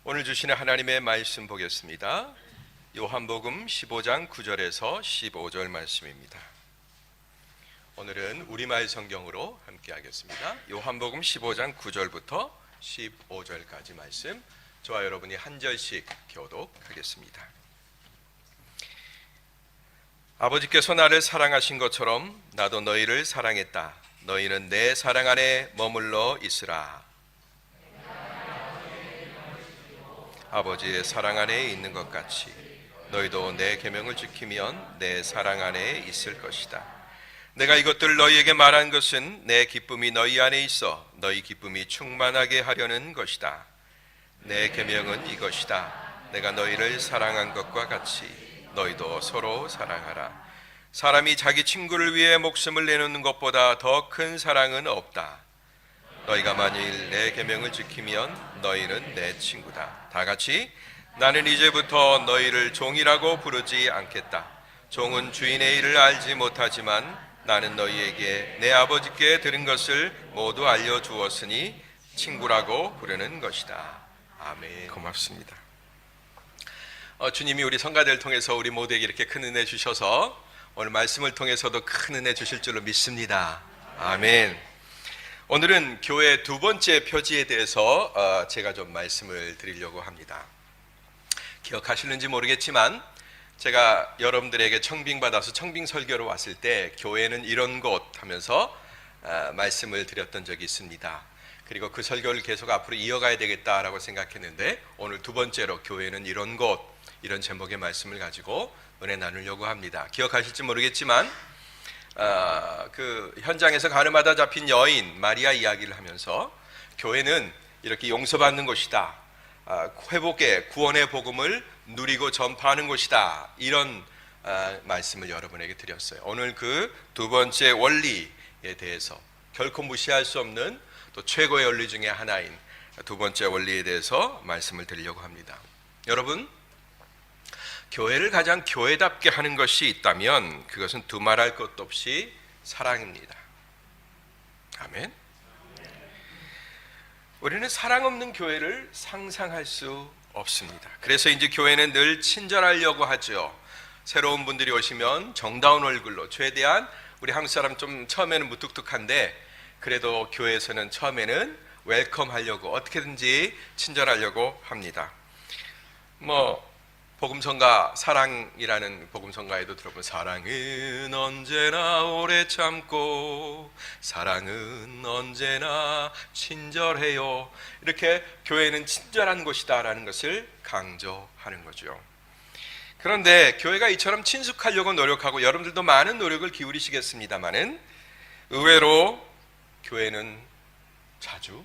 오늘 주시는 하나님의 말씀 보겠습니다. 요한복음 15장 9절에서 15절 말씀입니다. 오늘은 우리말 성경으로 함께 하겠습니다. 요한복음 15장 9절부터 15절까지 말씀, 저와 여러분이 한 절씩 교독하겠습니다. 아버지께서 나를 사랑하신 것처럼 나도 너희를 사랑했다. 너희는 내 사랑 안에 머물러 있으라. 아버지의 사랑 안에 있는 것 같이 너희도 내 계명을 지키면 내 사랑 안에 있을 것이다. 내가 이것들을 너희에게 말한 것은 내 기쁨이 너희 안에 있어 너희 기쁨이 충만하게 하려는 것이다. 내 계명은 이것이다. 내가 너희를 사랑한 것과 같이 너희도 서로 사랑하라. 사람이 자기 친구를 위해 목숨을 내놓는 것보다 더 큰 사랑은 없다. 너희가 만일 내 계명을 지키면 너희는 내 친구다. 다 같이 나는 이제부터 너희를 종이라고 부르지 않겠다. 종은 주인의 일을 알지 못하지만 나는 너희에게 내 아버지께 들은 것을 모두 알려주었으니 친구라고 부르는 것이다. 아멘. 고맙습니다. 주님이 우리 성가대를 통해서 우리 모두에게 이렇게 큰 은혜 주셔서 오늘 말씀을 통해서도 큰 은혜 주실 줄로 믿습니다. 아멘. 오늘은 교회 두 번째 표지에 대해서 제가 좀 말씀을 드리려고 합니다. 기억하시는지 모르겠지만 제가 여러분들에게 청빙받아서 청빙 설교로 왔을 때 교회는 이런 곳 하면서 말씀을 드렸던 적이 있습니다. 그리고 그 설교를 계속 앞으로 이어가야 되겠다라고 생각했는데 오늘 두 번째로 교회는 이런 곳, 이런 제목의 말씀을 가지고 은혜 나누려고 합니다. 기억하실지 모르겠지만 그 현장에서 가늠하다 잡힌 여인 마리아 이야기를 하면서 교회는 이렇게 용서받는 곳이다, 회복의 구원의 복음을 누리고 전파하는 곳이다, 이런 말씀을 여러분에게 드렸어요. 오늘 그 두 번째 원리에 대해서 결코 무시할 수 없는 또 최고의 원리 중에 하나인 두 번째 원리에 대해서 말씀을 드리려고 합니다. 여러분, 교회를 가장 교회답게 하는 것이 있다면 그것은 두말할 것도 없이 사랑입니다. 아멘. 우리는 사랑 없는 교회를 상상할 수 없습니다. 그래서 이제 교회는 늘 친절하려고 하죠. 새로운 분들이 오시면 정다운 얼굴로, 최대한 우리 한국 사람 좀 처음에는 무뚝뚝한데 그래도 교회에서는 처음에는 웰컴하려고 어떻게든지 친절하려고 합니다. 복음성가 사랑이라는 복음성가에도 들어보면 사랑은 언제나 오래 참고 사랑은 언제나 친절해요. 이렇게 교회는 친절한 곳이다 라는 것을 강조하는 거죠. 그런데 교회가 이처럼 친숙하려고 노력하고 여러분들도 많은 노력을 기울이시겠습니다마는 의외로 교회는 자주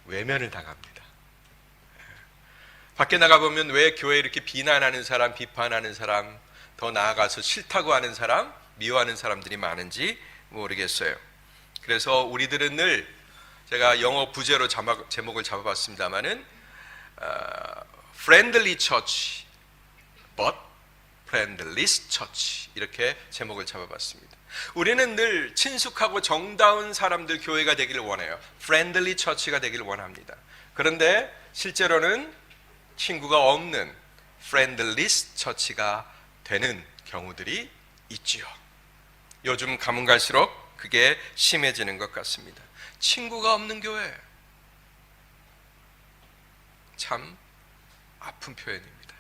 외면을 당합니다. 밖에 나가보면 왜 교회 이렇게 비난하는 사람, 비판하는 사람, 더 나아가서 싫다고 하는 사람, 미워하는 사람들이 많은지 모르겠어요. 그래서 우리들은 늘, 제가 영어 부제로 제목을 잡아봤습니다마는 friendly church, but friendless church, 이렇게 제목을 잡아봤습니다. 우리는 늘 친숙하고 정다운 사람들 교회가 되기를 원해요. friendly church가 되기를 원합니다. 그런데 실제로는 친구가 없는 friendless church가 되는 경우들이 있지요. 요즘 가면 갈수록 그게 심해지는 것 같습니다. 친구가 없는 교회, 참 아픈 표현입니다.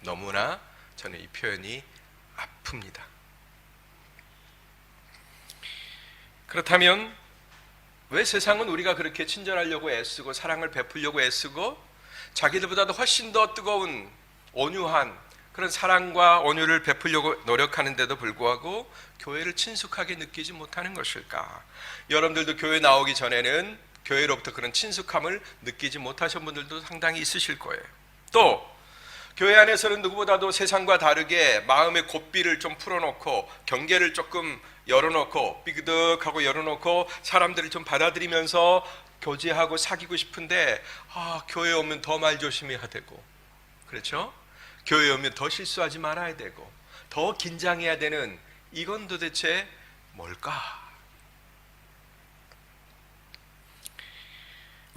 너무나 저는 이 표현이 아픕니다. 그렇다면 왜 세상은 우리가 그렇게 친절하려고 애쓰고 사랑을 베풀려고 애쓰고 자기들보다도 훨씬 더 뜨거운 온유한 그런 사랑과 온유를 베풀려고 노력하는데도 불구하고 교회를 친숙하게 느끼지 못하는 것일까? 여러분들도 교회 나오기 전에는 교회로부터 그런 친숙함을 느끼지 못하신 분들도 상당히 있으실 거예요. 또 교회 안에서는 누구보다도 세상과 다르게 마음의 고삐를 좀 풀어놓고 경계를 조금 열어놓고 삐그덕하고 열어놓고 사람들을 좀 받아들이면서 교제하고 사귀고 싶은데 교회에 오면 더 말 조심해야 되고, 그렇죠? 교회에 오면 더 실수하지 말아야 되고 더 긴장해야 되는, 이건 도대체 뭘까?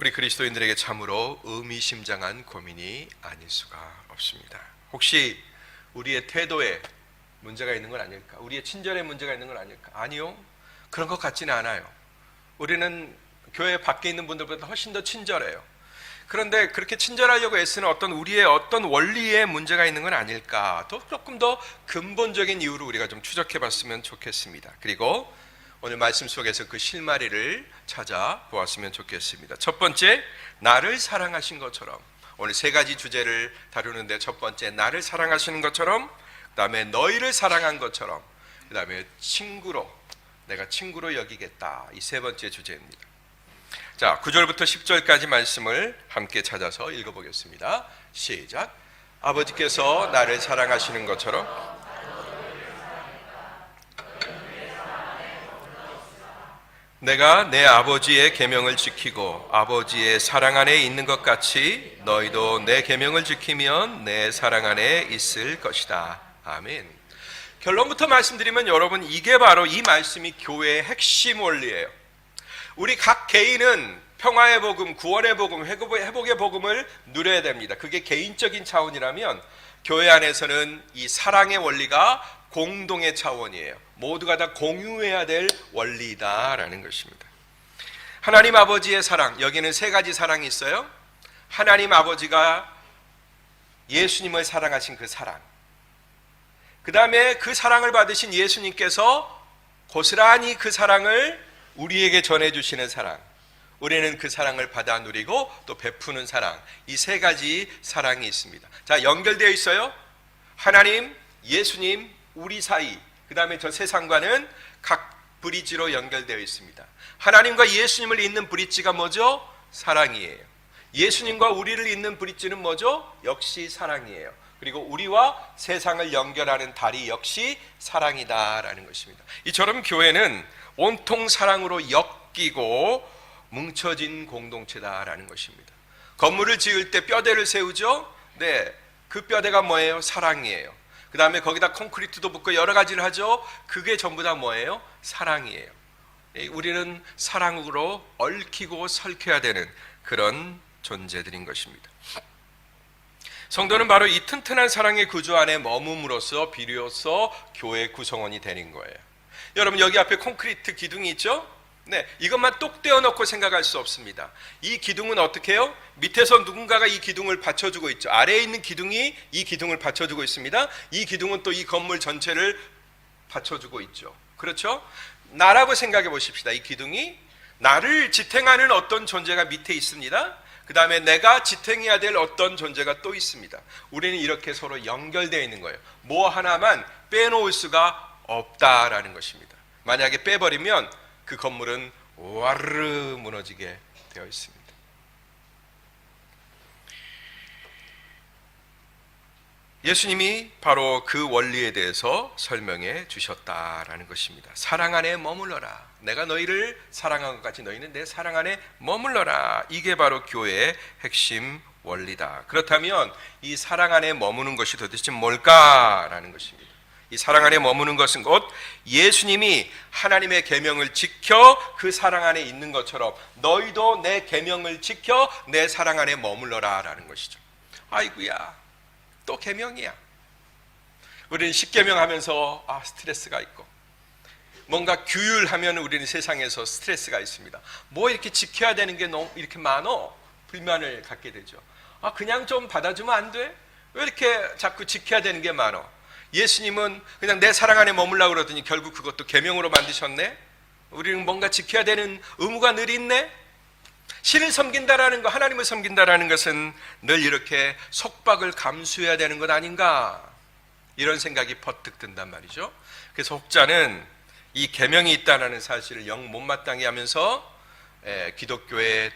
우리 그리스도인들에게 참으로 의미심장한 고민이 아닐 수가 없습니다. 혹시 우리의 태도에 문제가 있는 건 아닐까? 우리의 친절에 문제가 있는 건 아닐까? 아니요, 그런 것 같지는 않아요. 우리는 교회 밖에 있는 분들보다 훨씬 더 친절해요. 그런데 그렇게 친절하려고 애쓰는 우리의 어떤 원리에 문제가 있는 건 아닐까? 조금 더 근본적인 이유를 우리가 좀 추적해 봤으면 좋겠습니다. 그리고 오늘 말씀 속에서 그 실마리를 찾아보았으면 좋겠습니다. 첫 번째, 나를 사랑하신 것처럼. 오늘 세 가지 주제를 다루는데, 첫 번째, 나를 사랑하시는 것처럼, 그 다음에 너희를 사랑한 것처럼, 그 다음에 내가 친구로 여기겠다. 이 세 번째 주제입니다. 자, 9절부터 10절까지 말씀을 함께 찾아서 읽어보겠습니다. 시작. 아버지께서 나를 사랑하시는 것처럼 내가 내 아버지의 계명을 지키고 아버지의 사랑 안에 있는 것 같이 너희도 내 계명을 지키면 내 사랑 안에 있을 것이다. 아멘. 결론부터 말씀드리면 여러분, 이게 바로 이 말씀이 교회의 핵심 원리예요. 우리 각 개인은 평화의 복음, 구원의 복음, 회복의 복음을 누려야 됩니다. 그게 개인적인 차원이라면 교회 안에서는 이 사랑의 원리가 공동의 차원이에요. 모두가 다 공유해야 될 원리다라는 것입니다. 하나님 아버지의 사랑, 여기는 세 가지 사랑이 있어요. 하나님 아버지가 예수님을 사랑하신 그 사랑, 그 다음에 그 사랑을 받으신 예수님께서 고스란히 그 사랑을 우리에게 전해주시는 사랑, 우리는 그 사랑을 받아 누리고 또 베푸는 사랑, 이 세 가지 사랑이 있습니다. 자, 연결되어 있어요. 하나님, 예수님, 우리 사이, 그 다음에 저 세상과는 각 브리지로 연결되어 있습니다. 하나님과 예수님을 잇는 브리지가 뭐죠? 사랑이에요. 예수님과 우리를 잇는 브리지는 뭐죠? 역시 사랑이에요. 그리고 우리와 세상을 연결하는 다리 역시 사랑이다라는 것입니다. 이처럼 교회는 온통 사랑으로 엮이고 뭉쳐진 공동체다라는 것입니다. 건물을 지을 때 뼈대를 세우죠? 네, 그 뼈대가 뭐예요? 사랑이에요. 그 다음에 거기다 콘크리트도 붓고 여러 가지를 하죠? 그게 전부 다 뭐예요? 사랑이에요. 우리는 사랑으로 얽히고 설켜야 되는 그런 존재들인 것입니다. 성도는 바로 이 튼튼한 사랑의 구조 안에 머금으로써 비로소 교회 구성원이 되는 거예요. 여러분, 여기 앞에 콘크리트 기둥이 있죠? 네, 이것만 똑 떼어놓고 생각할 수 없습니다. 이 기둥은 어떻게 해요? 밑에서 누군가가 이 기둥을 받쳐주고 있죠. 아래에 있는 기둥이 이 기둥을 받쳐주고 있습니다. 이 기둥은 또 이 건물 전체를 받쳐주고 있죠. 그렇죠? 나라고 생각해 보십시다. 이 기둥이 나를 지탱하는 어떤 존재가 밑에 있습니다. 그 다음에 내가 지탱해야 될 어떤 존재가 또 있습니다. 우리는 이렇게 서로 연결되어 있는 거예요. 뭐 하나만 빼놓을 수가 없다라는 것입니다. 만약에 빼버리면 그 건물은 와르르 무너지게 되어 있습니다. 예수님이 바로 그 원리에 대해서 설명해 주셨다라는 것입니다. 사랑 안에 머물러라. 내가 너희를 사랑한 것 같이 너희는 내 사랑 안에 머물러라. 이게 바로 교회의 핵심 원리다. 그렇다면 이 사랑 안에 머무는 것이 도대체 뭘까라는 것입니다. 이 사랑 안에 머무는 것은 곧 예수님이 하나님의 계명을 지켜 그 사랑 안에 있는 것처럼 너희도 내 계명을 지켜 내 사랑 안에 머물러라 라는 것이죠. 아이고야, 또 계명이야. 우리는 십계명 하면서 스트레스가 있고, 뭔가 규율하면 우리는 세상에서 스트레스가 있습니다. 뭐 이렇게 지켜야 되는 게 너무 이렇게 많어? 불만을 갖게 되죠. 그냥 좀 받아주면 안 돼? 왜 이렇게 자꾸 지켜야 되는 게 많어? 예수님은 그냥 내 사랑 안에 머물라고 그러더니 결국 그것도 계명으로 만드셨네? 우리는 뭔가 지켜야 되는 의무가 늘 있네? 신을 섬긴다라는 것, 하나님을 섬긴다라는 것은 늘 이렇게 속박을 감수해야 되는 것 아닌가? 이런 생각이 퍼뜩 든단 말이죠. 그래서 혹자는 이 계명이 있다는 사실을 영 못마땅해 하면서 기독교에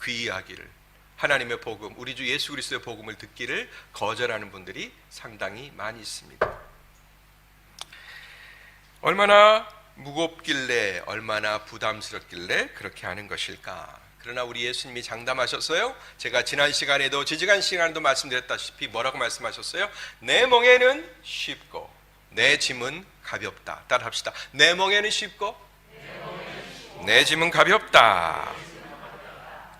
귀의하기를, 하나님의 복음, 우리 주 예수 그리스도의 복음을 듣기를 거절하는 분들이 상당히 많이 있습니다. 얼마나 무겁길래, 얼마나 부담스럽길래 그렇게 하는 것일까? 그러나 우리 예수님이 장담하셨어요. 제가 지난 시간에도, 지지난 시간에도 말씀드렸다시피 뭐라고 말씀하셨어요? 내 멍에는 쉽고 내 짐은 가볍다. 따라합시다. 내 멍에는 쉽고 내 짐은 가볍다.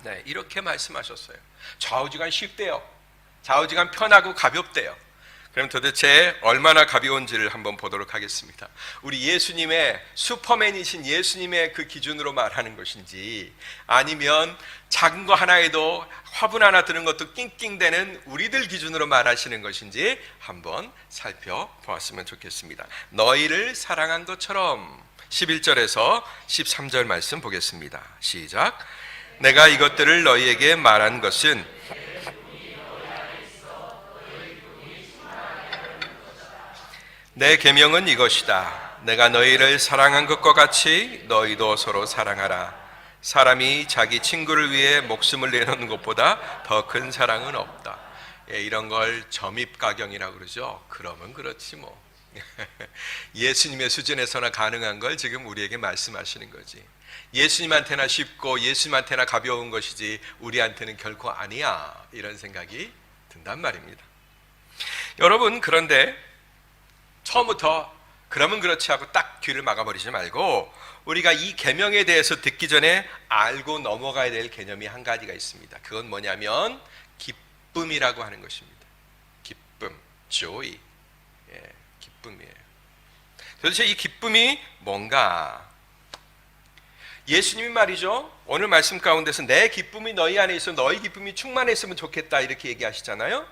네, 이렇게 말씀하셨어요. 좌우지간 쉽대요. 좌우지간 편하고 가볍대요. 그럼 도대체 얼마나 가벼운지를 한번 보도록 하겠습니다. 우리 예수님의 슈퍼맨이신 예수님의 그 기준으로 말하는 것인지, 아니면 작은 거 하나에도 화분 하나 드는 것도 낑낑대는 우리들 기준으로 말하시는 것인지 한번 살펴보았으면 좋겠습니다. 너희를 사랑한 것처럼. 11절에서 13절 말씀 보겠습니다. 시작. 내가 이것들을 너희에게 말한 것은 내 계명은 이것이다. 내가 너희를 사랑한 것과 같이 너희도 서로 사랑하라. 사람이 자기 친구를 위해 목숨을 내놓는 것보다 더 큰 사랑은 없다. 이런 걸 점입가경이라고 그러죠. 그러면 그렇지 뭐. 예수님의 수준에서나 가능한 걸 지금 우리에게 말씀하시는 거지. 예수님한테나 쉽고 예수님한테나 가벼운 것이지 우리한테는 결코 아니야, 이런 생각이 든단 말입니다. 여러분, 그런데 처음부터 그러면 그렇지 하고 딱 귀를 막아버리지 말고 우리가 이 계명에 대해서 듣기 전에 알고 넘어가야 될 개념이 한 가지가 있습니다. 그건 뭐냐면 기쁨이라고 하는 것입니다. 기쁨, joy. 기쁨이에요. 도대체 이 기쁨이 뭔가? 예수님이 말이죠, 오늘 말씀 가운데서 내 기쁨이 너희 안에 있어 너희 기쁨이 충만했으면 좋겠다, 이렇게 얘기하시잖아요.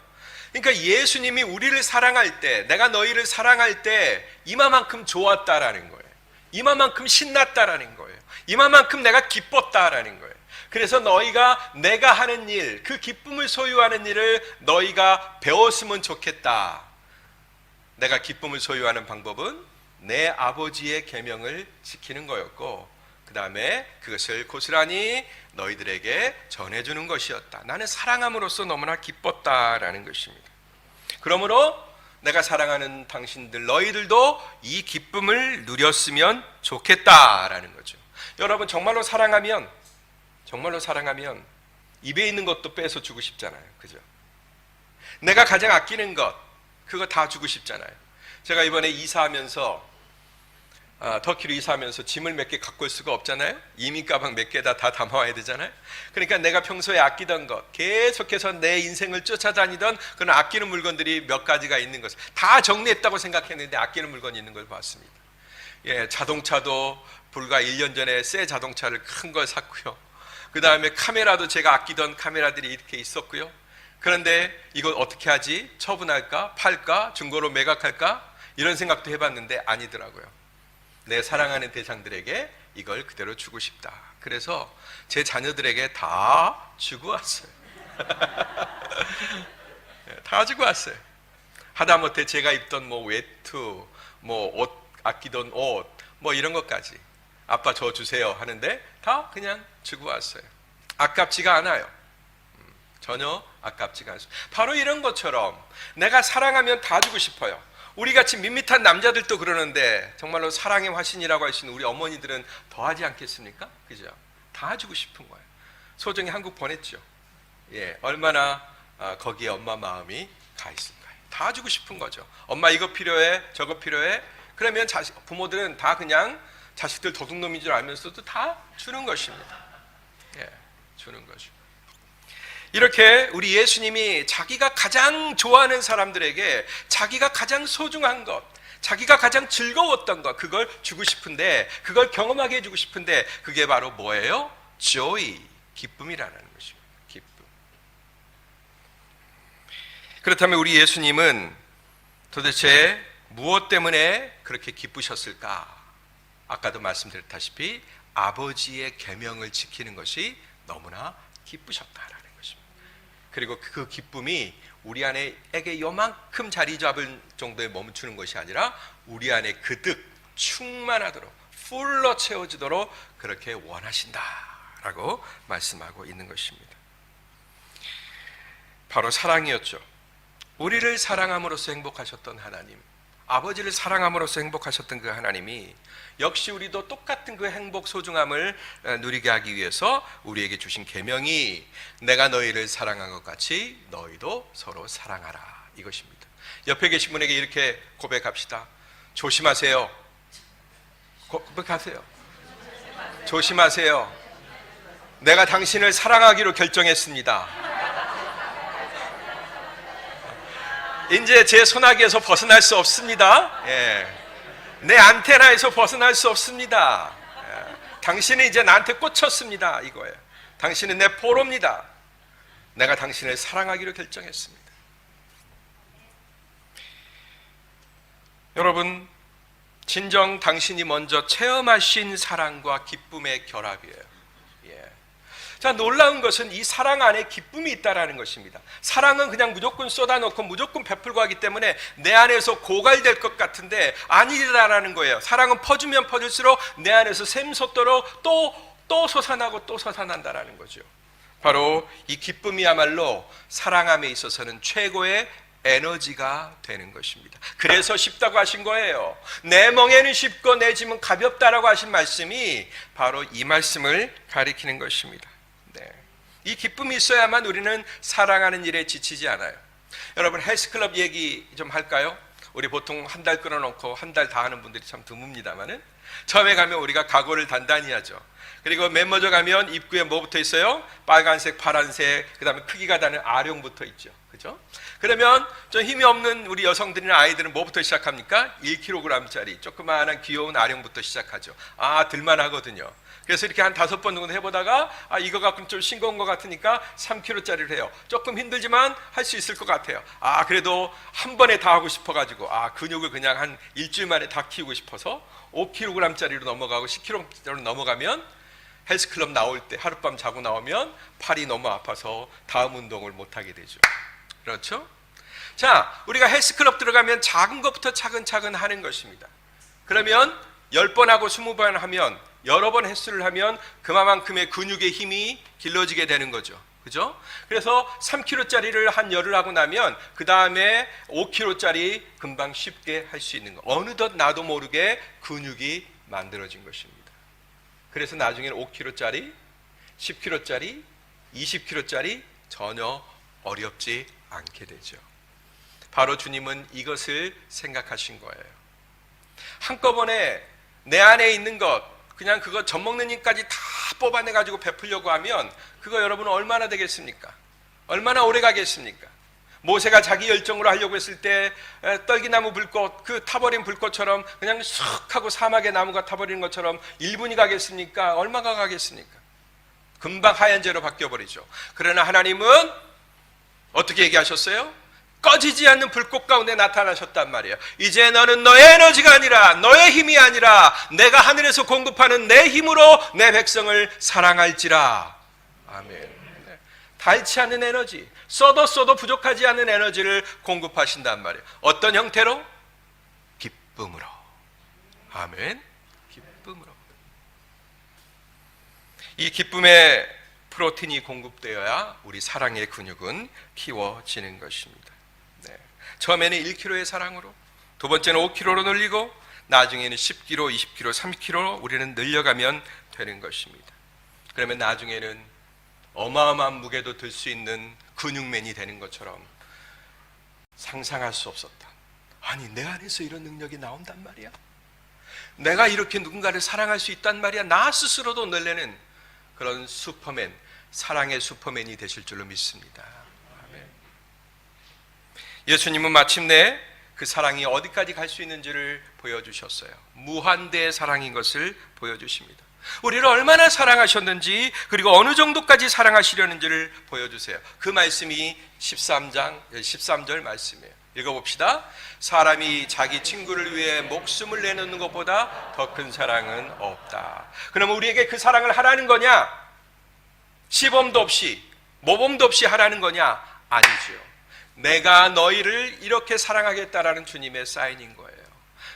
그러니까 예수님이 우리를 사랑할 때, 내가 너희를 사랑할 때 이마만큼 좋았다라는 거예요. 이마만큼 신났다라는 거예요. 이마만큼 내가 기뻤다라는 거예요. 그래서 너희가 내가 하는 일, 그 기쁨을 소유하는 일을 너희가 배웠으면 좋겠다. 내가 기쁨을 소유하는 방법은 내 아버지의 계명을 지키는 거였고, 그 다음에 그것을 고스란히 너희들에게 전해주는 것이었다. 나는 사랑함으로써 너무나 기뻤다라는 것입니다. 그러므로 내가 사랑하는 당신들, 너희들도 이 기쁨을 누렸으면 좋겠다라는 거죠. 여러분, 정말로 사랑하면 입에 있는 것도 빼서 주고 싶잖아요. 그죠? 내가 가장 아끼는 것, 그거 다 주고 싶잖아요. 제가 이번에 이사하면서 터키로 이사하면서 짐을 몇 개 갖고 올 수가 없잖아요. 이민 가방 몇 개다 담아와야 되잖아요. 그러니까 내가 평소에 아끼던 것, 계속해서 내 인생을 쫓아다니던 그런 아끼는 물건들이 몇 가지가 있는 것을 다 정리했다고 생각했는데 아끼는 물건이 있는 걸 봤습니다. 자동차도 불과 1년 전에 새 자동차를 큰 걸 샀고요. 그 다음에 카메라도 제가 아끼던 카메라들이 이렇게 있었고요. 그런데 이걸 어떻게 하지? 처분할까? 팔까? 중고로 매각할까? 이런 생각도 해봤는데 아니더라고요. 내 사랑하는 대상들에게 이걸 그대로 주고 싶다. 그래서 제 자녀들에게 다 주고 왔어요. 다 주고 왔어요. 하다못해 제가 입던 외투, 옷, 아끼던 옷, 이런 것까지 아빠 저 주세요 하는데 다 그냥 주고 왔어요. 아깝지가 않아요. 전혀 아깝지가 않습니다. 바로 이런 것처럼 내가 사랑하면 다 주고 싶어요. 우리같이 밋밋한 남자들도 그러는데 정말로 사랑의 화신이라고 하시는 우리 어머니들은 더하지 않겠습니까? 그죠? 다 주고 싶은 거예요. 소정이 한국 보냈죠. 얼마나 거기에 엄마 마음이 가 있을까요? 다 주고 싶은 거죠. 엄마 이거 필요해, 저거 필요해. 그러면 부모들은 다 그냥 자식들 도둑놈인 줄 알면서도 다 주는 것입니다. 주는 거죠. 이렇게 우리 예수님이 자기가 가장 좋아하는 사람들에게 자기가 가장 소중한 것, 자기가 가장 즐거웠던 것, 그걸 주고 싶은데, 그걸 경험하게 해주고 싶은데, 그게 바로 뭐예요? joy, 기쁨이라는 것입니다. 기쁨. 그렇다면 우리 예수님은 도대체 무엇 때문에 그렇게 기쁘셨을까? 아까도 말씀드렸다시피 아버지의 계명을 지키는 것이 너무나 기쁘셨다라는 것입니다. 그리고 그 기쁨이 우리 안에게 요만큼 자리 잡을 정도에 멈추는 것이 아니라 우리 안에 그득 충만하도록 풀로 채워지도록 그렇게 원하신다라고 말씀하고 있는 것입니다. 바로 사랑이었죠. 우리를 사랑함으로써 행복하셨던 하나님, 아버지를 사랑함으로써 행복하셨던 그 하나님이 역시 우리도 똑같은 그 행복 소중함을 누리게 하기 위해서 우리에게 주신 계명이 내가 너희를 사랑한 것 같이 너희도 서로 사랑하라, 이것입니다. 옆에 계신 분에게 이렇게 고백합시다. 조심하세요. 고백하세요. 조심하세요. 내가 당신을 사랑하기로 결정했습니다. 이제 제 소나기에서 벗어날 수 없습니다. 예. 내 안테나에서 벗어날 수 없습니다. 예. 당신은 이제 나한테 꽂혔습니다. 이거예요. 당신은 내 포로입니다. 내가 당신을 사랑하기로 결정했습니다. 여러분, 진정 당신이 먼저 체험하신 사랑과 기쁨의 결합이에요. 예. 자, 놀라운 것은 이 사랑 안에 기쁨이 있다라는 것입니다. 사랑은 그냥 무조건 쏟아놓고 무조건 베풀고 하기 때문에 내 안에서 고갈될 것 같은데 아니라는 거예요. 사랑은 퍼주면 퍼질수록 내 안에서 샘솟도록 또 솟아나고 또 솟아난다라는 거죠. 바로 이 기쁨이야말로 사랑함에 있어서는 최고의 에너지가 되는 것입니다. 그래서 쉽다고 하신 거예요. 내 멍에는 쉽고 내 짐은 가볍다라고 하신 말씀이 바로 이 말씀을 가리키는 것입니다. 네. 이 기쁨이 있어야만 우리는 사랑하는 일에 지치지 않아요. 여러분, 헬스클럽 얘기 좀 할까요? 우리 보통 한 달 끊어놓고 한 달 다 하는 분들이 참 드뭅니다만은 처음에 가면 우리가 각오를 단단히 하죠. 그리고 맨 먼저 가면 입구에 뭐부터 있어요? 빨간색, 파란색, 그 다음에 크기가 다른 아령부터 있죠. 그죠? 그러면 좀 힘이 없는 우리 여성들이나 아이들은 뭐부터 시작합니까? 1kg짜리 조그마한 귀여운 아령부터 시작하죠. 들만하거든요. 그래서 이렇게 한 5번 정도 해보다가 이거 갖고는 좀 싱거운 것 같으니까 3kg짜리를 해요. 조금 힘들지만 할 수 있을 것 같아요. 그래도 한 번에 다 하고 싶어가지고 근육을 그냥 한 일주일 만에 다 키우고 싶어서 5kg짜리로 넘어가고 10kg짜리로 넘어가면 헬스클럽 나올 때 하룻밤 자고 나오면 팔이 너무 아파서 다음 운동을 못하게 되죠. 그렇죠? 자, 우리가 헬스클럽 들어가면 작은 것부터 차근차근 하는 것입니다. 그러면 10번 하고 20번 하면 여러 번 횟수를 하면 그만큼의 근육의 힘이 길러지게 되는 거죠. 그죠? 그래서 3kg짜리를 한 열흘 하고 나면 그 다음에 5kg짜리 금방 쉽게 할 수 있는 거. 어느덧 나도 모르게 근육이 만들어진 것입니다. 그래서 나중에는 5kg짜리, 10kg짜리, 20kg짜리 전혀 어렵지 않게 되죠. 바로 주님은 이것을 생각하신 거예요. 한꺼번에 내 안에 있는 것, 그냥 그거 젖먹는 힘까지 다 뽑아내가지고 베풀려고 하면 그거 여러분 얼마나 되겠습니까? 얼마나 오래 가겠습니까? 모세가 자기 열정으로 하려고 했을 때 떨기나무 불꽃, 그 타버린 불꽃처럼 그냥 쑥 하고 사막의 나무가 타버리는 것처럼 1분이 가겠습니까? 얼마가 가겠습니까? 금방 하얀 재로 바뀌어버리죠. 그러나 하나님은 어떻게 얘기하셨어요? 꺼지지 않는 불꽃 가운데 나타나셨단 말이에요. 이제 너는 너의 에너지가 아니라, 너의 힘이 아니라 내가 하늘에서 공급하는 내 힘으로 내 백성을 사랑할지라. 아멘. 닳지 않는 에너지, 써도 부족하지 않은 에너지를 공급하신단 말이에요. 어떤 형태로? 기쁨으로. 아멘. 기쁨으로. 이 기쁨의 프로틴이 공급되어야 우리 사랑의 근육은 키워지는 것입니다. 네. 처음에는 1kg의 사랑으로, 두 번째는 5kg로 늘리고, 나중에는 10kg, 20kg, 30kg로 우리는 늘려가면 되는 것입니다. 그러면 나중에는 어마어마한 무게도 들 수 있는 근육맨이 되는 것처럼 상상할 수 없었다. 아니, 내 안에서 이런 능력이 나온단 말이야? 내가 이렇게 누군가를 사랑할 수 있단 말이야? 나 스스로도 놀라는 그런 슈퍼맨, 사랑의 슈퍼맨이 되실 줄로 믿습니다. 아멘. 예수님은 마침내 그 사랑이 어디까지 갈 수 있는지를 보여주셨어요. 무한대의 사랑인 것을 보여주십니다. 우리를 얼마나 사랑하셨는지, 그리고 어느 정도까지 사랑하시려는지를 보여주세요. 그 말씀이 13절 말씀이에요. 읽어봅시다. 사람이 자기 친구를 위해 목숨을 내놓는 것보다 더 큰 사랑은 없다. 그러면 우리에게 그 사랑을 하라는 거냐? 시범도 없이 모범도 없이 하라는 거냐? 아니죠. 내가 너희를 이렇게 사랑하겠다라는 주님의 사인인 거예요.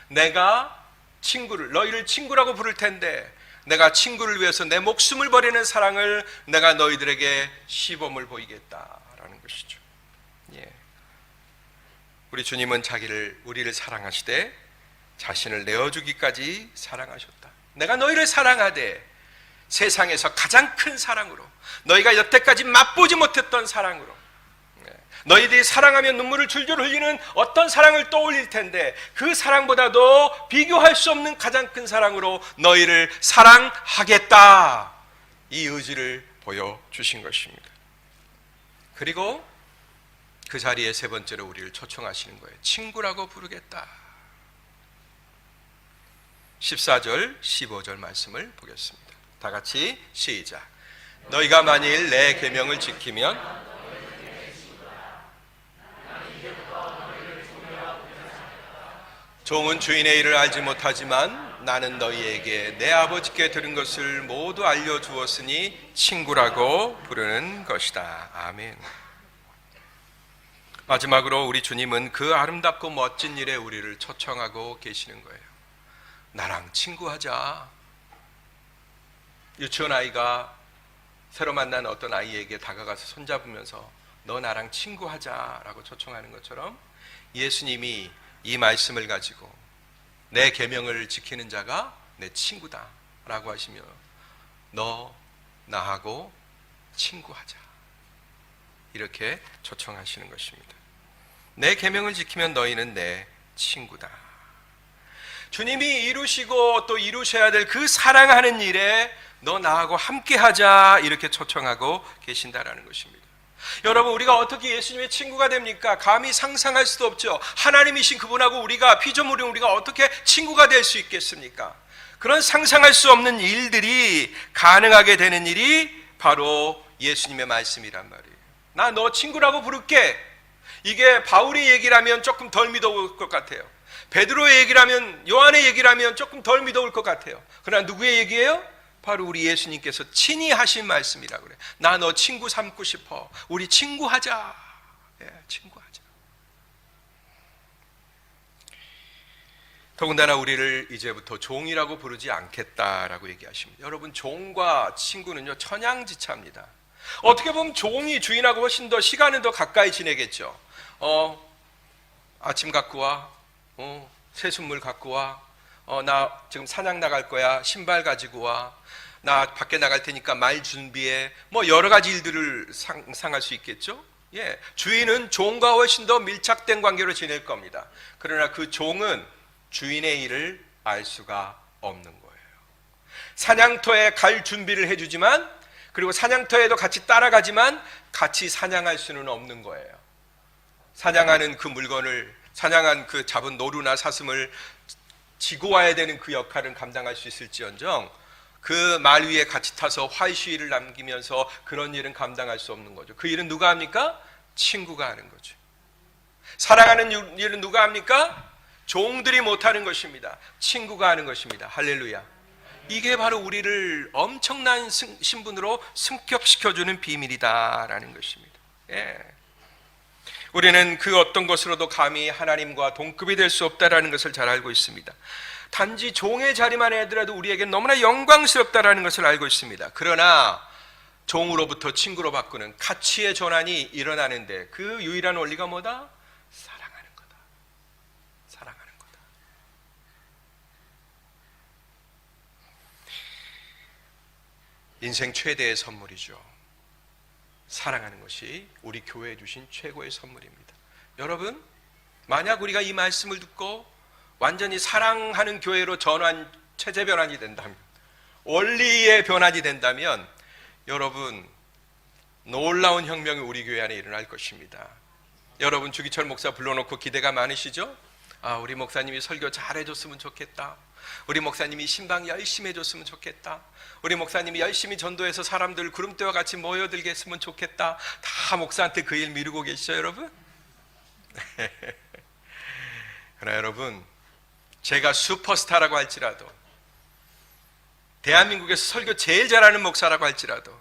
내가 너희를 친구라고 부를 텐데, 내가 친구를 위해서 내 목숨을 버리는 사랑을 내가 너희들에게 시범을 보이겠다라는 것이죠. 예. 우리 주님은 우리를 사랑하시되 자신을 내어주기까지 사랑하셨다. 내가 너희를 사랑하되 세상에서 가장 큰 사랑으로, 너희가 여태까지 맛보지 못했던 사랑으로, 너희들이 사랑하면 눈물을 줄줄 흘리는 어떤 사랑을 떠올릴 텐데 그 사랑보다도 비교할 수 없는 가장 큰 사랑으로 너희를 사랑하겠다, 이 의지를 보여주신 것입니다. 그리고 그 자리에 세 번째로 우리를 초청하시는 거예요. 친구라고 부르겠다. 14절 15절 말씀을 보겠습니다. 다 같이 시작. 너희가 만일 내 계명을 지키면 종은 주인의 일을 알지 못하지만 나는 너희에게 내 아버지께 들은 것을 모두 알려주었으니 친구라고 부르는 것이다. 아멘. 마지막으로 우리 주님은 그 아름답고 멋진 일에 우리를 초청하고 계시는 거예요. 나랑 친구하자. 유치원 아이가 새로 만난 어떤 아이에게 다가가서 손잡으면서 너 나랑 친구하자라고 초청하는 것처럼 예수님이 이 말씀을 가지고 내 계명을 지키는 자가 내 친구다 라고 하시며 너 나하고 친구하자 이렇게 초청하시는 것입니다. 내 계명을 지키면 너희는 내 친구다. 주님이 이루시고 또 이루셔야 될 그 사랑하는 일에 너 나하고 함께하자 이렇게 초청하고 계신다라는 것입니다. 여러분, 우리가 어떻게 예수님의 친구가 됩니까? 감히 상상할 수도 없죠. 하나님이신 그분하고 우리가 피조물인 우리가 어떻게 친구가 될 수 있겠습니까? 그런 상상할 수 없는 일들이 가능하게 되는 일이 바로 예수님의 말씀이란 말이에요. 나 너 친구라고 부를게. 이게 바울의 얘기라면 조금 덜 믿어올 것 같아요. 베드로의 얘기라면, 요한의 얘기라면 조금 덜 믿어올 것 같아요. 그러나 누구의 얘기예요? 바로 우리 예수님께서 친히 하신 말씀이라고 그래요. 나 너 친구 삼고 싶어. 우리 친구하자. 친구하자. 더군다나 우리를 이제부터 종이라고 부르지 않겠다라고 얘기하십니다. 여러분, 종과 친구는요 천양지차입니다. 어떻게 보면 종이 주인하고 훨씬 더 시간은 더 가까이 지내겠죠. 아침 갖고 와. 새순물 갖고 와. 나 지금 사냥 나갈 거야. 신발 가지고 와. 나 밖에 나갈 테니까 말 준비해. 뭐 여러 가지 일들을 상상할 수 있겠죠. 주인은 종과 훨씬 더 밀착된 관계로 지낼 겁니다. 그러나 그 종은 주인의 일을 알 수가 없는 거예요. 사냥터에 갈 준비를 해주지만, 그리고 사냥터에도 같이 따라가지만 같이 사냥할 수는 없는 거예요. 사냥하는 그 물건을, 사냥한 그 잡은 노루나 사슴을 지고 와야 되는 그 역할은 감당할 수 있을지언정 그 말 위에 같이 타서 활시위를 남기면서 그런 일은 감당할 수 없는 거죠. 그 일은 누가 합니까? 친구가 하는 거죠. 사랑하는 일은 누가 합니까? 종들이 못하는 것입니다. 친구가 하는 것입니다. 할렐루야. 이게 바로 우리를 엄청난 신분으로 승격시켜주는 비밀이다라는 것입니다. 우리는 그 어떤 것으로도 감히 하나님과 동급이 될 수 없다라는 것을 잘 알고 있습니다. 단지 종의 자리만 하더라도 우리에겐 너무나 영광스럽다라는 것을 알고 있습니다. 그러나 종으로부터 친구로 바꾸는 가치의 전환이 일어나는데 그 유일한 원리가 뭐다? 사랑하는 거다. 사랑하는 거다. 인생 최대의 선물이죠. 사랑하는 것이 우리 교회에 주신 최고의 선물입니다. 여러분, 만약 우리가 이 말씀을 듣고 완전히 사랑하는 교회로 전환, 체제 변환이 된다면, 원리의 변환이 된다면 여러분, 놀라운 혁명이 우리 교회 안에 일어날 것입니다. 여러분, 주기철 목사 불러놓고 기대가 많으시죠? 우리 목사님이 설교 잘해줬으면 좋겠다. 우리 목사님이 신방 열심히 해줬으면 좋겠다. 우리 목사님이 열심히 전도해서 사람들 구름대와 같이 모여들게 했으면 좋겠다. 다 목사한테 그 일 미루고 계시죠, 여러분? 그러나 여러분, 제가 슈퍼스타라고 할지라도, 대한민국에서 설교 제일 잘하는 목사라고 할지라도,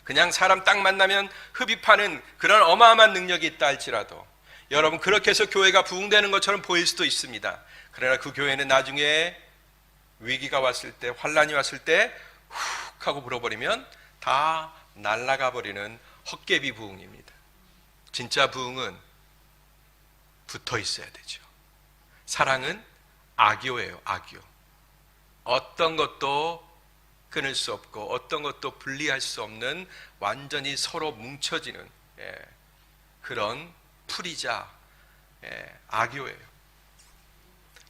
그냥 사람 딱 만나면 흡입하는 그런 어마어마한 능력이 있다 할지라도, 여러분, 그렇게 해서 교회가 부흥되는 것처럼 보일 수도 있습니다. 그러나 그 교회는 나중에 위기가 왔을 때, 환란이 왔을 때 훅 하고 불어버리면 다 날아가 버리는 헛개비 부흥입니다. 진짜 부흥은 붙어 있어야 되죠. 사랑은 아교예요. 아교. 어떤 것도 끊을 수 없고 어떤 것도 분리할 수 없는 완전히 서로 뭉쳐지는 그런 풀이자 아교예요.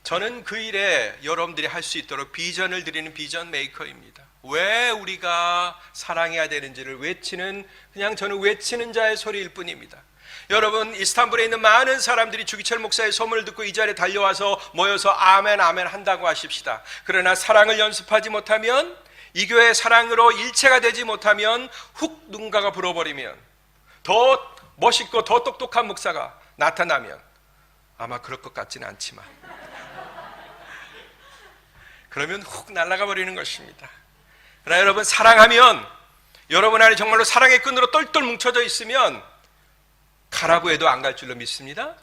저는 그 일에 여러분들이 할 수 있도록 비전을 드리는 비전 메이커입니다. 왜 우리가 사랑해야 되는지를 외치는, 그냥 저는 외치는 자의 소리일 뿐입니다. 여러분, 이스탄불에 있는 많은 사람들이 주기철 목사의 소문을 듣고 이 자리에 달려와서 모여서 아멘 아멘 한다고 하십시다. 그러나 사랑을 연습하지 못하면, 이 교회의 사랑으로 일체가 되지 못하면, 훅 누군가가 불어버리면, 더 멋있고 더 똑똑한 목사가 나타나면, 아마 그럴 것 같지는 않지만 그러면 훅 날아가 버리는 것입니다. 그러나 여러분, 사랑하면, 여러분 안에 정말로 사랑의 끈으로 똘똘 뭉쳐져 있으면 가라고 해도 안 갈 줄로 믿습니다.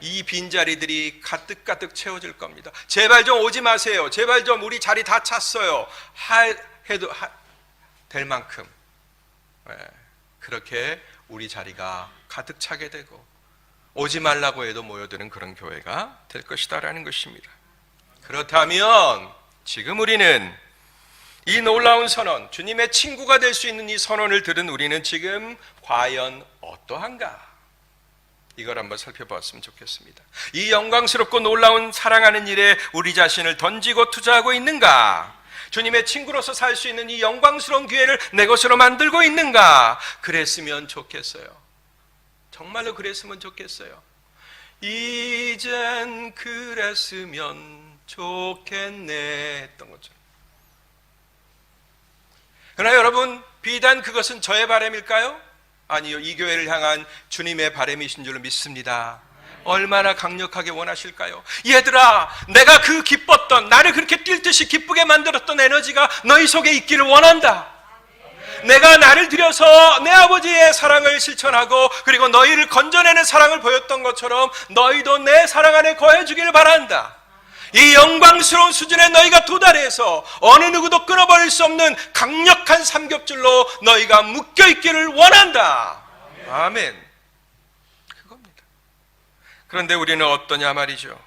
이 빈자리들이 가득가득 채워질 겁니다. 제발 좀 오지 마세요. 제발 좀 우리 자리 다 찼어요. 해도 될 만큼 그렇게 우리 자리가 가득 차게 되고, 오지 말라고 해도 모여드는 그런 교회가 될 것이다라는 것입니다. 그렇다면 지금 우리는 이 놀라운 선언, 주님의 친구가 될 수 있는 이 선언을 들은 우리는 지금 과연 어떠한가? 이걸 한번 살펴봤으면 좋겠습니다. 이 영광스럽고 놀라운 사랑하는 일에 우리 자신을 던지고 투자하고 있는가? 주님의 친구로서 살 수 있는 이 영광스러운 기회를 내 것으로 만들고 있는가? 그랬으면 좋겠어요. 정말로 그랬으면 좋겠어요. 이젠 그랬으면 좋겠네 했던 거죠. 그러나 여러분, 비단 그것은 저의 바람일까요? 아니요, 이 교회를 향한 주님의 바람이신 줄로 믿습니다. 얼마나 강력하게 원하실까요? 얘들아, 내가 그 기뻤던, 나를 그렇게 뛸 듯이 기쁘게 만들었던 에너지가 너희 속에 있기를 원한다. 내가 나를 들여서 내 아버지의 사랑을 실천하고, 그리고 너희를 건져내는 사랑을 보였던 것처럼 너희도 내 사랑 안에 거해주기를 바란다. 이 영광스러운 수준에 너희가 도달해서 어느 누구도 끊어버릴 수 없는 강력한 삼겹줄로 너희가 묶여있기를 원한다. 아멘. 그겁니다. 그런데 우리는 어떠냐 말이죠.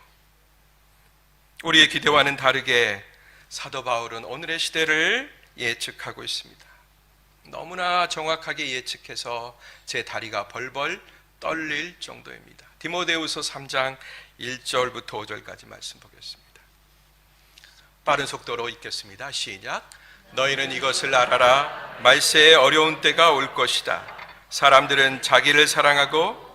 우리의 기대와는 다르게 사도 바울은 오늘의 시대를 예측하고 있습니다. 너무나 정확하게 예측해서 제 다리가 벌벌 떨릴 정도입니다. 디모데후서 3장 1절부터 5절까지 말씀 보겠습니다. 빠른 속도로 읽겠습니다. 시작. 너희는 이것을 알아라. 말세에 어려운 때가 올 것이다. 사람들은 자기를 사랑하고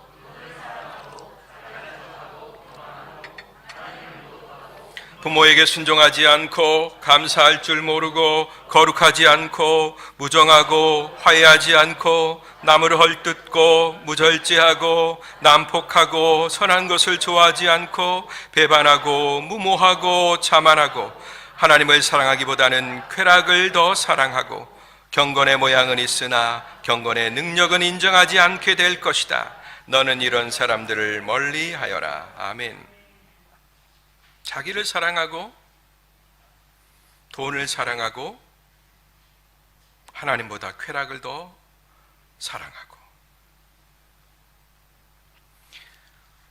부모에게 순종하지 않고, 감사할 줄 모르고, 거룩하지 않고, 무정하고, 화해하지 않고, 남을 헐뜯고, 무절제하고, 난폭하고, 선한 것을 좋아하지 않고, 배반하고, 무모하고, 자만하고, 하나님을 사랑하기보다는 쾌락을 더 사랑하고, 경건의 모양은 있으나 경건의 능력은 인정하지 않게 될 것이다. 너는 이런 사람들을 멀리하여라. 아멘. 자기를 사랑하고, 돈을 사랑하고, 하나님보다 쾌락을 더 사랑하고.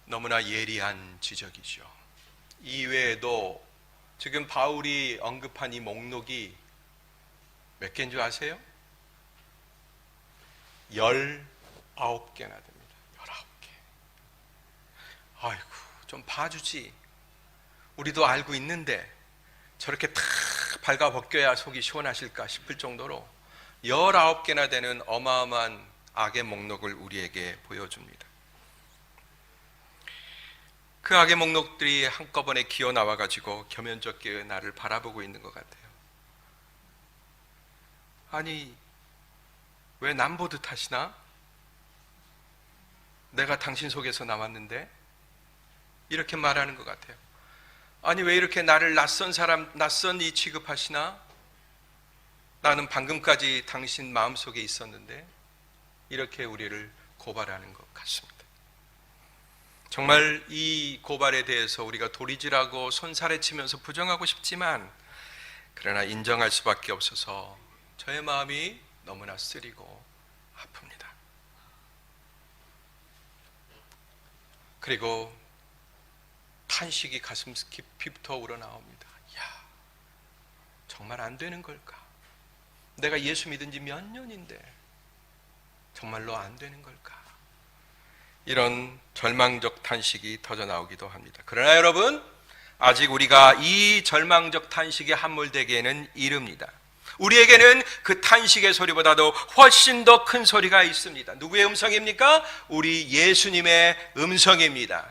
너무나 예리한 지적이죠. 이외에도 지금 바울이 언급한 이 목록이 몇 개인 줄 아세요? 19개나 됩니다. 19개. 아이고, 좀 봐주지. 우리도 알고 있는데 저렇게 탁 발가벗겨야 속이 시원하실까 싶을 정도로 19개나 되는 어마어마한 악의 목록을 우리에게 보여줍니다. 그 악의 목록들이 한꺼번에 기어 나와가지고 겸연쩍게 나를 바라보고 있는 것 같아요. 아니, 왜 남 보듯 하시나? 내가 당신 속에서 나왔는데? 이렇게 말하는 것 같아요. 아니, 왜 이렇게 나를 낯선 사람, 낯선 이 취급하시나? 나는 방금까지 당신 마음속에 있었는데? 이렇게 우리를 고발하는 것 같습니다. 정말 이 고발에 대해서 우리가 도리질하고 손살에 치면서 부정하고 싶지만, 그러나 인정할 수밖에 없어서 저의 마음이 너무나 쓰리고 아픕니다. 그리고 탄식이 가슴 깊이부터 우러나옵니다. 야, 정말 안 되는 걸까? 내가 예수 믿은 지 몇 년인데 정말로 안 되는 걸까? 이런 절망적 탄식이 터져 나오기도 합니다. 그러나 여러분, 아직 우리가 이 절망적 탄식에 함몰되기에는 이릅니다. 우리에게는 그 탄식의 소리보다도 훨씬 더 큰 소리가 있습니다. 누구의 음성입니까? 우리 예수님의 음성입니다.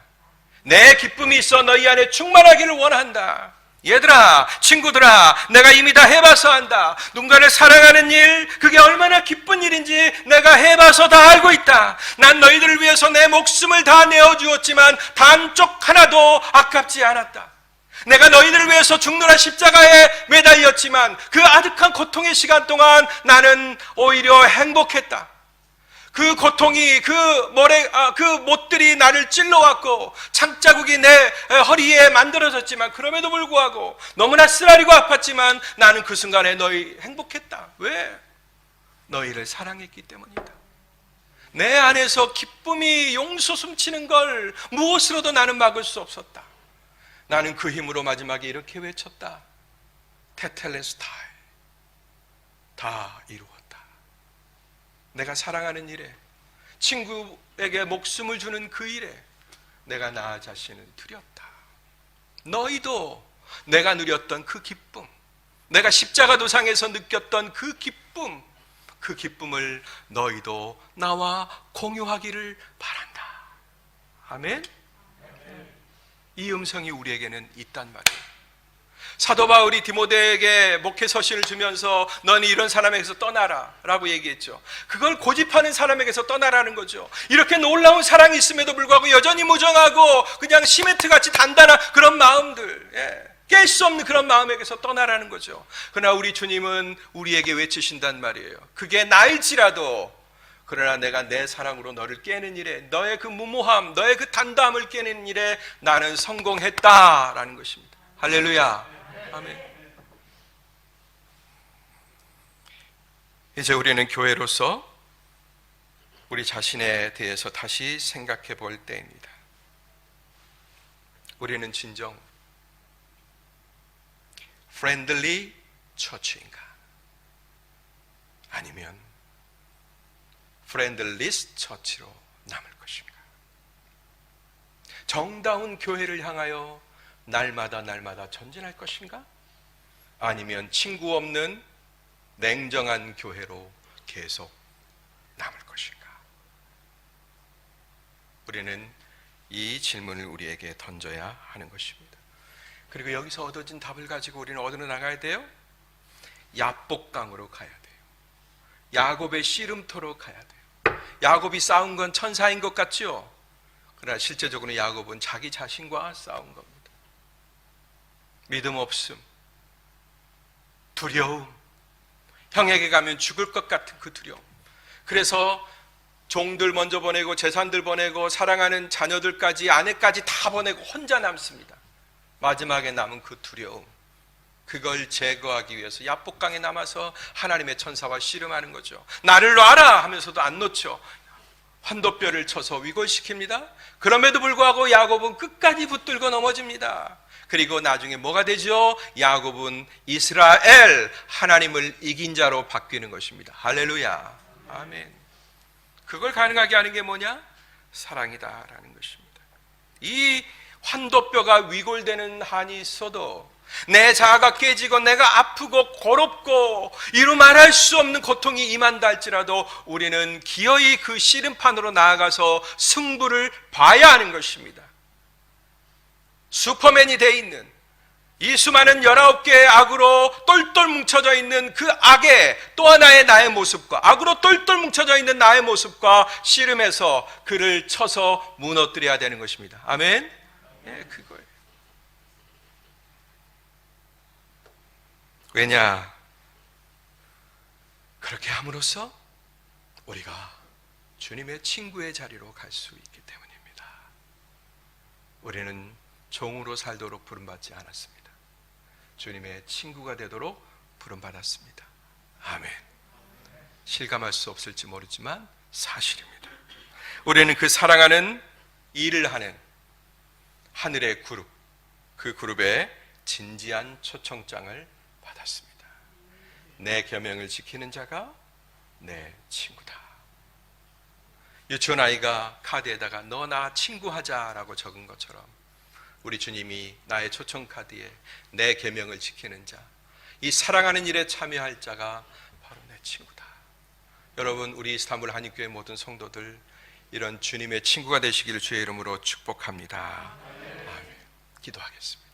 내 기쁨이 있어 너희 안에 충만하기를 원한다. 얘들아, 친구들아, 내가 이미 다 해봐서 안다. 누군가를 사랑하는 일, 그게 얼마나 기쁜 일인지 내가 해봐서 다 알고 있다. 난 너희들을 위해서 내 목숨을 다 내어주었지만 단쪽 하나도 아깝지 않았다. 내가 너희들을 위해서 죽노라 십자가에 매달렸지만 그 아득한 고통의 시간 동안 나는 오히려 행복했다. 그 고통이, 그 못들이 나를 찔러왔고 창자국이 내 허리에 만들어졌지만 그럼에도 불구하고 너무나 쓰라리고 아팠지만 나는 그 순간에 너희 행복했다. 왜? 너희를 사랑했기 때문이다. 내 안에서 기쁨이 용솟 숨치는 걸 무엇으로도 나는 막을 수 없었다. 나는 그 힘으로 마지막에 이렇게 외쳤다. 테텔레스타이, 다 이루었다. 내가 사랑하는 일에, 친구에게 목숨을 주는 그 일에 내가 나 자신을 드렸다. 너희도 내가 누렸던 그 기쁨, 내가 십자가 도상에서 느꼈던 그 기쁨을 너희도 나와 공유하기를 바란다. 아멘. 이 음성이 우리에게는 있단 말이에요. 사도 바울이 디모데에게 목회 서신을 주면서 너는 이런 사람에게서 떠나라 라고 얘기했죠. 그걸 고집하는 사람에게서 떠나라는 거죠. 이렇게 놀라운 사랑이 있음에도 불구하고 여전히 무정하고 그냥 시멘트같이 단단한 그런 마음들, 깰 수 없는 그런 마음에게서 떠나라는 거죠. 그러나 우리 주님은 우리에게 외치신단 말이에요. 그게 나일지라도, 그러나 내가 내 사랑으로 너를 깨는 일에, 너의 그 무모함, 너의 그 단담을 깨는 일에 나는 성공했다라는 것입니다. 할렐루야. 아멘. 이제 우리는 교회로서 우리 자신에 대해서 다시 생각해 볼 때입니다. 우리는 진정 friendly church인가? 아니면 friendless church로 남을 것인가? 정다운 교회를 향하여 날마다 전진할 것인가? 아니면 친구 없는 냉정한 교회로 계속 남을 것인가? 우리는 이 질문을 우리에게 던져야 하는 것입니다. 그리고 여기서 얻어진 답을 가지고 우리는 어디로 나가야 돼요? 야복강으로 가야 돼요. 야곱의 씨름터로 가야 돼요. 야곱이 싸운 건 천사인 것 같죠? 그러나 실제적으로 야곱은 자기 자신과 싸운 겁니다. 믿음 없음, 두려움, 형에게 가면 죽을 것 같은 그 두려움. 그래서 종들 먼저 보내고 재산들 보내고 사랑하는 자녀들까지 아내까지 다 보내고 혼자 남습니다. 마지막에 남은 그 두려움, 그걸 제거하기 위해서 야복강에 남아서 하나님의 천사와 씨름하는 거죠. 나를 놔라 하면서도 안 놓죠. 환도뼈를 쳐서 위골시킵니다. 그럼에도 불구하고 야곱은 끝까지 붙들고 넘어집니다. 그리고 나중에 뭐가 되죠? 야곱은 이스라엘, 하나님을 이긴 자로 바뀌는 것입니다. 할렐루야. 아멘. 그걸 가능하게 하는 게 뭐냐? 사랑이다라는 것입니다. 이 환도뼈가 위골되는 한이 있어도, 내 자아가 깨지고 내가 아프고 고롭고 이루 말할 수 없는 고통이 임한다 할지라도 우리는 기어이 그 씨름판으로 나아가서 승부를 봐야 하는 것입니다. 슈퍼맨이 돼 있는 이 수많은 19개의 악으로 똘똘 뭉쳐져 있는 그 악의 또 하나의 나의 모습과, 악으로 똘똘 뭉쳐져 있는 나의 모습과 씨름해서 그를 쳐서 무너뜨려야 되는 것입니다. 아멘. 예, 그거예요. 왜냐? 그렇게 함으로써 우리가 주님의 친구의 자리로 갈 수 있기 때문입니다. 우리는 종으로 살도록 부름받지 않았습니다. 주님의 친구가 되도록 부름받았습니다. 아멘. 실감할 수 없을지 모르지만 사실입니다. 우리는 그 사랑하는 일을 하는 하늘의 그룹, 그 그룹의 진지한 초청장을 받았습니다. 내 계명을 지키는 자가 내 친구다. 유치원 아이가 카드에다가 너 나 친구하자라고 적은 것처럼 우리 주님이 나의 초청 카드에 내 계명을 지키는 자, 이 사랑하는 일에 참여할 자가 바로 내 친구다. 여러분, 우리 이스탄불 한인교회 모든 성도들 이런 주님의 친구가 되시기를 주의 이름으로 축복합니다. 아멘. 기도하겠습니다.